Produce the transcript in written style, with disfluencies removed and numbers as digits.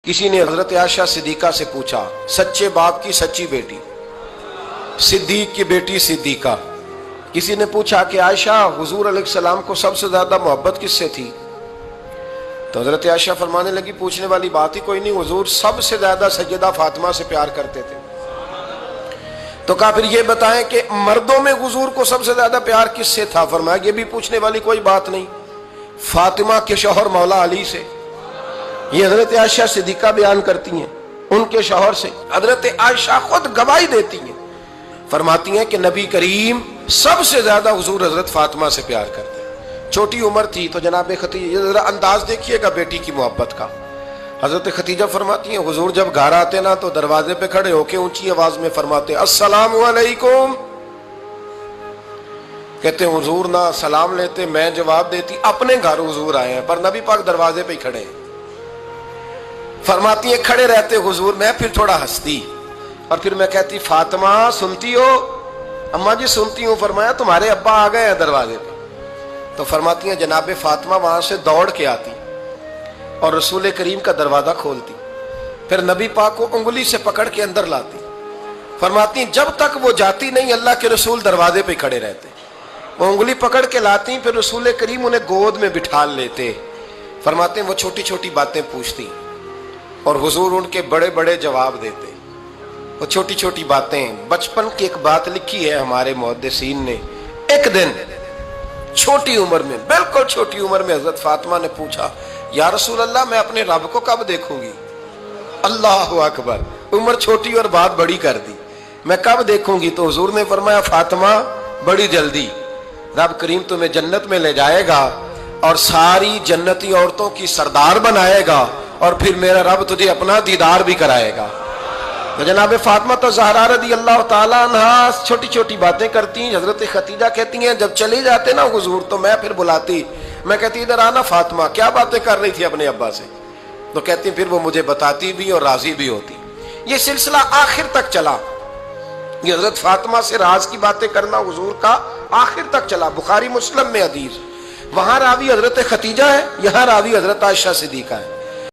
کسی نے حضرت عائشہ صدیقہ سے پوچھا، سچے باپ کی سچی بیٹی، صدیق کی بیٹی صدیقہ، کسی نے پوچھا کہ عائشہ حضور علیہ السلام کو سب سے زیادہ محبت کس سے تھی؟ تو حضرت عائشہ فرمانے لگی پوچھنے والی بات ہی کوئی نہیں، حضور سب سے زیادہ سیدہ فاطمہ سے پیار کرتے تھے۔ تو کہا پھر یہ بتائیں کہ مردوں میں حضور کو سب سے زیادہ پیار کس سے تھا؟ فرمایا یہ بھی پوچھنے والی کوئی بات نہیں، فاطمہ کے شوہر مولا علی سے۔ یہ حضرت عائشہ صدیقہ بیان کرتی ہیں ان کے شوہر سے، حضرت عائشہ خود گواہی دیتی ہیں، فرماتی ہیں کہ نبی کریم سب سے زیادہ حضور حضرت فاطمہ سے پیار کرتے ہیں۔ چھوٹی عمر تھی تو جناب خدیجہ، یہ ذرا انداز دیکھیے گا بیٹی کی محبت کا۔ حضرت خدیجہ فرماتی ہیں حضور جب گھر آتے نا تو دروازے پہ کھڑے ہو کے اونچی آواز میں فرماتے السلام علیکم، کہتے ہیں حضور نہ سلام لیتے، میں جواب دیتی اپنے گھر حضور آئے ہیں پر نبی پاک دروازے پہ ہی کھڑے ہیں۔ فرماتی ہیں کھڑے رہتے حضور، میں پھر تھوڑا ہنستی اور پھر میں کہتی فاطمہ سنتی ہو؟ اماں جی سنتی ہوں۔ فرمایا تمہارے ابا آ گئے ہیں دروازے پہ۔ تو فرماتی ہیں جناب فاطمہ وہاں سے دوڑ کے آتی اور رسول کریم کا دروازہ کھولتی، پھر نبی پاک کو انگلی سے پکڑ کے اندر لاتی۔ فرماتی ہیں جب تک وہ جاتی نہیں اللہ کے رسول دروازے پہ کھڑے رہتے، وہ انگلی پکڑ کے لاتی، پھر رسول کریم انہیں گود میں بٹھا لیتے۔ فرماتے ہیں وہ چھوٹی چھوٹی باتیں پوچھتی اور حضور ان کے بڑے بڑے جواب دیتے۔ وہ چھوٹی چھوٹی باتیں، بچپن کی ایک بات لکھی ہے ہمارے محدثین نے، ایک دن چھوٹی عمر میں، بالکل چھوٹی عمر میں حضرت فاطمہ نے پوچھا یا رسول اللہ میں اپنے رب کو کب دیکھوں گی؟ اللہ اکبر، عمر چھوٹی اور بات بڑی کر دی، میں کب دیکھوں گی؟ تو حضور نے فرمایا فاطمہ بڑی جلدی، رب کریم تمہیں جنت میں لے جائے گا اور ساری جنتی عورتوں کی سردار بنائے گا اور پھر میرا رب تجھے اپنا دیدار بھی کرائے گا۔ تو جناب فاطمہ تو زہرا رضی اللہ تعالیٰ عنہا چھوٹی چھوٹی باتیں کرتی ہیں۔ حضرت خدیجہ کہتی ہیں جب چلے جاتے نا حضور تو میں پھر بلاتی، میں کہتی ادھر آنا فاطمہ، کیا باتیں کر رہی تھی اپنے ابا سے؟ تو کہتی پھر وہ مجھے بتاتی بھی اور راضی بھی ہوتی۔ یہ سلسلہ آخر تک چلا، یہ حضرت فاطمہ سے راز کی باتیں کرنا حضور کا آخر تک چلا۔ بخاری مسلم میں حدیث، وہاں راوی حضرت خدیجہ ہے، یہاں راوی حضرت عائشہ صدیقہ ہے۔